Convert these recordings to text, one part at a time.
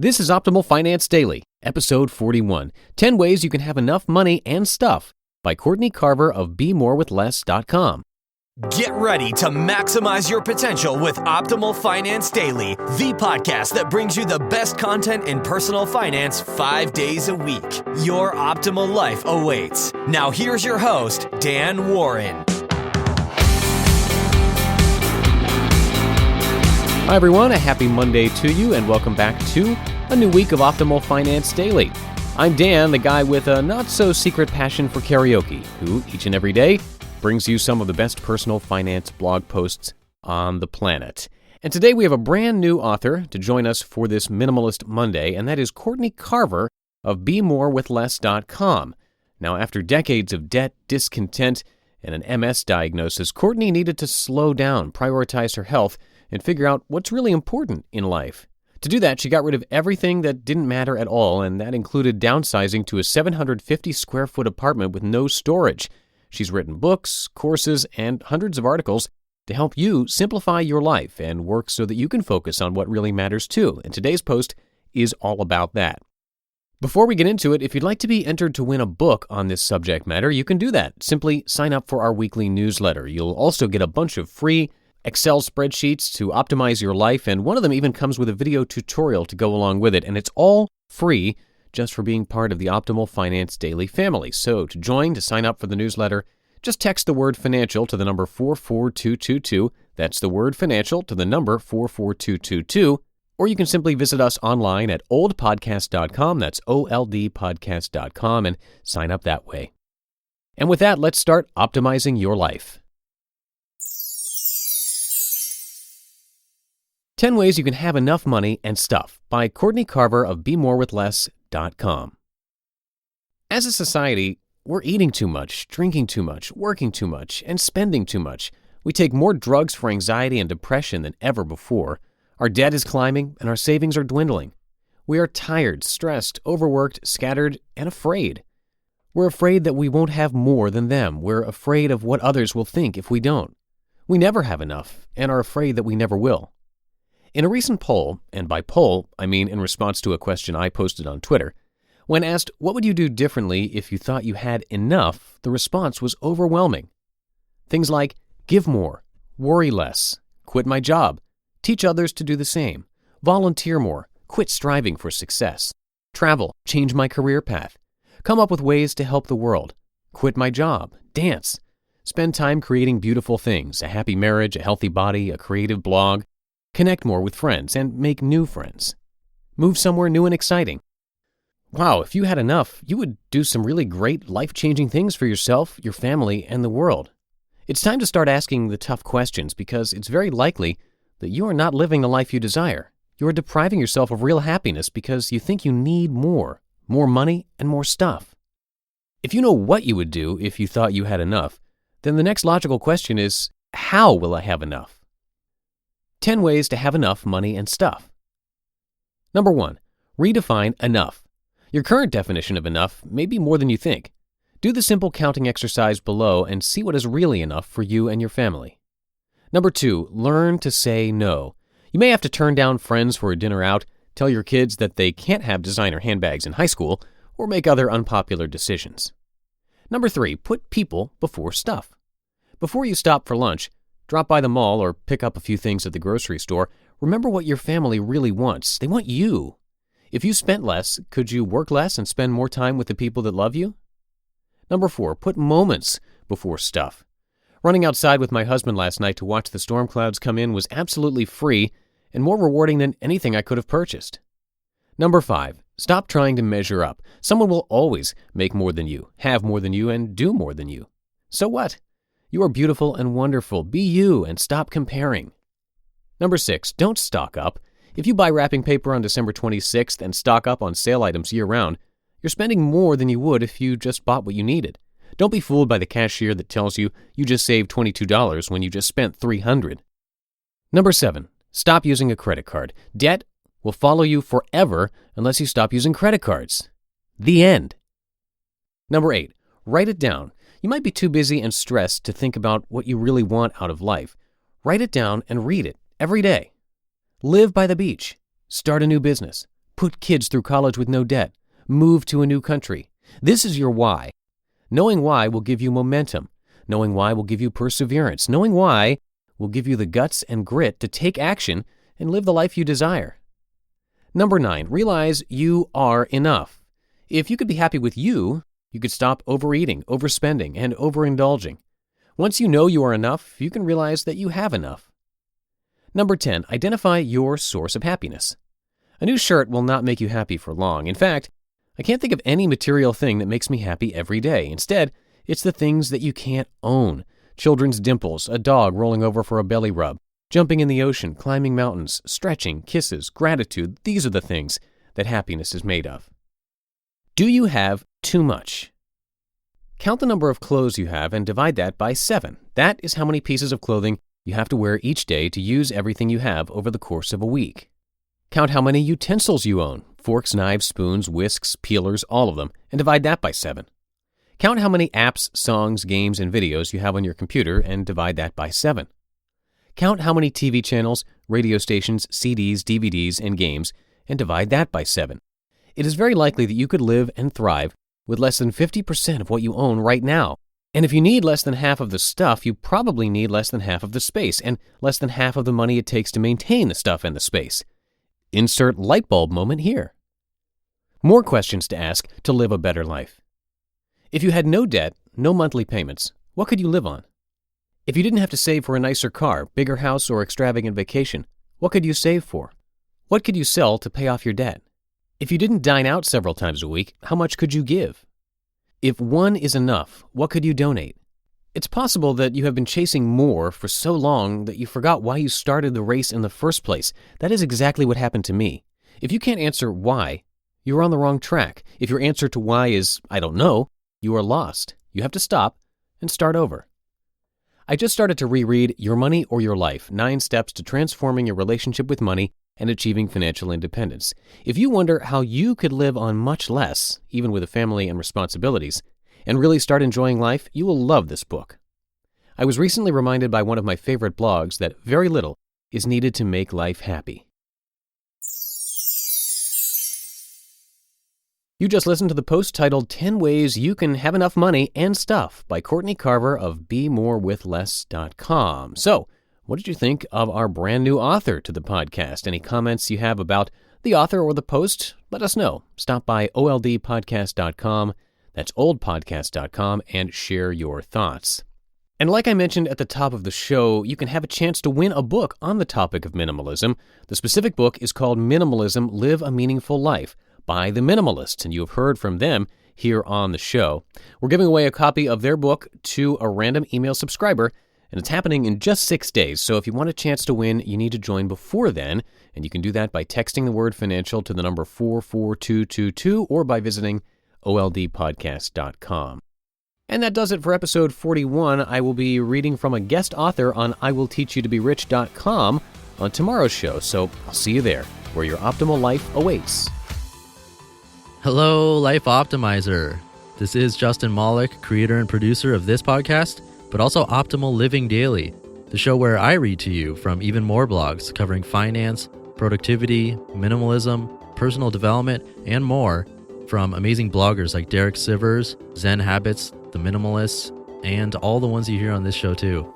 This is Optimal Finance Daily, episode 41, 10 Ways You Can Have Enough Money and Stuff by Courtney Carver of BeMoreWithLess.com. Get ready to maximize your potential with Optimal Finance Daily, the podcast that brings you the best content in personal finance 5 days a week. Your optimal life awaits. Now here's your host, Dan Warren. Hi everyone, a happy Monday to you and welcome back to a new week of Optimal Finance Daily. I'm Dan, the guy with a not-so-secret passion for karaoke, who each and every day brings you some of the best personal finance blog posts on the planet. And today we have a brand new author to join us for this Minimalist Monday, and that is Courtney Carver of BeMoreWithLess.com. Now, after decades of debt, discontent, and an MS diagnosis, Courtney needed to slow down, prioritize her health, and figure out what's really important in life. To do that, she got rid of everything that didn't matter at all, and that included downsizing to a 750-square-foot apartment with no storage. She's written books, courses, and hundreds of articles to help you simplify your life and work so that you can focus on what really matters too. And today's post is all about that. Before we get into it, if you'd like to be entered to win a book on this subject matter, you can do that. Simply sign up for our weekly newsletter. You'll also get a bunch of free Excel spreadsheets to optimize your life, and one of them even comes with a video tutorial to go along with it, and it's all free just for being part of the Optimal Finance Daily family. So to join, to sign up for the newsletter, just text the word financial to the number 44222. That's the word financial to the number 44222. Or you can simply visit us online at oldpodcast.com. That's oldpodcast.com and sign up that way. And with that, let's start optimizing your life. 10 Ways You Can Have Enough Money and Stuff by Courtney Carver of BeMoreWithLess.com. As a society, we're eating too much, drinking too much, working too much, and spending too much. We take more drugs for anxiety and depression than ever before. Our debt is climbing, and our savings are dwindling. We are tired, stressed, overworked, scattered, and afraid. We're afraid that we won't have more than them. We're afraid of what others will think if we don't. We never have enough, and are afraid that we never will. In a recent poll, and by poll, I mean in response to a question I posted on Twitter, when asked, what would you do differently if you thought you had enough, the response was overwhelming. Things like, give more, worry less, quit my job, teach others to do the same, volunteer more, quit striving for success, travel, change my career path, come up with ways to help the world, quit my job, dance, spend time creating beautiful things, a happy marriage, a healthy body, a creative blog, connect more with friends and make new friends, move somewhere new and exciting. Wow, if you had enough, you would do some really great life-changing things for yourself, your family, and the world. It's time to start asking the tough questions because it's very likely that you are not living the life you desire. You are depriving yourself of real happiness because you think you need more money, and more stuff. If you know what you would do if you thought you had enough, then the next logical question is, how will I have enough? 10 ways to have enough money and stuff. Number 1, redefine enough. Your current definition of enough may be more than you think. Do the simple counting exercise below and see what is really enough for you and your family. Number 2, learn to say no. You may have to turn down friends for a dinner out, tell your kids that they can't have designer handbags in high school, or make other unpopular decisions. Number 3, put people before stuff. Before you stop for lunch, drop by the mall or pick up a few things at the grocery store, remember what your family really wants. They want you. If you spent less, could you work less and spend more time with the people that love you? Number 4, put moments before stuff. Running outside with my husband last night to watch the storm clouds come in was absolutely free and more rewarding than anything I could have purchased. Number 5, stop trying to measure up. Someone will always make more than you, have more than you, and do more than you. So what? You are beautiful and wonderful. Be you and stop comparing. Number 6, don't stock up. If you buy wrapping paper on December 26th and stock up on sale items year-round, you're spending more than you would if you just bought what you needed. Don't be fooled by the cashier that tells you you just saved $22 when you just spent $300. Number 7, stop using a credit card. Debt will follow you forever unless you stop using credit cards. The end. Number 8, write it down. You might be too busy and stressed to think about what you really want out of life. Write it down and read it every day. Live by the beach. Start a new business. put kids through college with no debt, move to a new country. This is your why. Knowing why will give you momentum. Knowing why will give you perseverance. Knowing why will give you the guts and grit to take action and live the life you desire. Number 9, realize you are enough. If you could be happy with you could stop overeating, overspending, and overindulging. Once you know you are enough, you can realize that you have enough. Number 10, identify your source of happiness. A new shirt will not make you happy for long. In fact, I can't think of any material thing that makes me happy every day. Instead, it's the things that you can't own. Children's dimples, a dog rolling over for a belly rub, jumping in the ocean, climbing mountains, stretching, kisses, gratitude. These are the things that happiness is made of. Do you have too much? Count the number of clothes you have and divide that by 7. That is how many pieces of clothing you have to wear each day to use everything you have over the course of a week. Count how many utensils you own, forks, knives, spoons, whisks, peelers, all of them, and divide that by 7. Count how many apps, songs, games, and videos you have on your computer and divide that by 7. Count how many TV channels, radio stations, CDs, DVDs, and games, and divide that by 7. It is very likely that you could live and thrive with less than 50% of what you own right now. And if you need less than half of the stuff, you probably need less than half of the space and less than half of the money it takes to maintain the stuff and the space. Insert light bulb moment here. More questions to ask to live a better life. If you had no debt, no monthly payments, what could you live on? If you didn't have to save for a nicer car, bigger house, or extravagant vacation, what could you save for? What could you sell to pay off your debt? If you didn't dine out several times a week, how much could you give? If 1 is enough, what could you donate? It's possible that you have been chasing more for so long that you forgot why you started the race in the first place. That is exactly what happened to me. If you can't answer why, you're on the wrong track. If your answer to why is, I don't know, you are lost. You have to stop and start over. I just started to reread Your Money or Your Life, 9 Steps to Transforming Your Relationship with Money and Achieving Financial Independence. If you wonder how you could live on much less, even with a family and responsibilities, and really start enjoying life, you will love this book. I was recently reminded by one of my favorite blogs that very little is needed to make life happy. You just listened to the post titled 10 Ways You Can Have Enough Money and Stuff by Courtney Carver of BeMoreWithLess.com. So, what did you think of our brand new author to the podcast? Any comments you have about the author or the post? Let us know. Stop by oldpodcast.com, that's oldpodcast.com, and share your thoughts. And like I mentioned at the top of the show, you can have a chance to win a book on the topic of minimalism. The specific book is called Minimalism: Live a Meaningful Life by The Minimalist, and you have heard from them here on the show. We're giving away a copy of their book to a random email subscriber, and it's happening in just 6 days. So if you want a chance to win, you need to join before then, and you can do that by texting the word financial to the number 44222 or by visiting oldpodcast.com. And that does it for episode 41. I will be reading from a guest author on iwillteachyoutoberich.com on tomorrow's show, so I'll see you there, where your optimal life awaits. Hello, Life Optimizer. This is Justin Malik, creator and producer of this podcast, but also Optimal Living Daily, the show where I read to you from even more blogs covering finance, productivity, minimalism, personal development, and more from amazing bloggers like Derek Sivers, Zen Habits, The Minimalists, and all the ones you hear on this show too.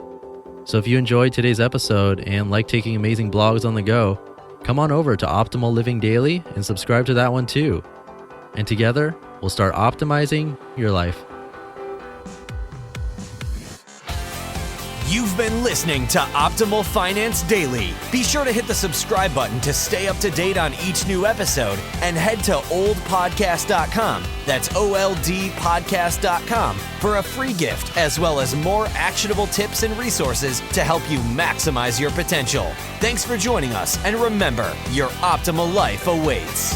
So if you enjoyed today's episode and like taking amazing blogs on the go, come on over to Optimal Living Daily and subscribe to that one too. And together, we'll start optimizing your life. You've been listening to Optimal Finance Daily. Be sure to hit the subscribe button to stay up to date on each new episode and head to oldpodcast.com, that's oldpodcast.com, for a free gift as well as more actionable tips and resources to help you maximize your potential. Thanks for joining us, and remember, your optimal life awaits.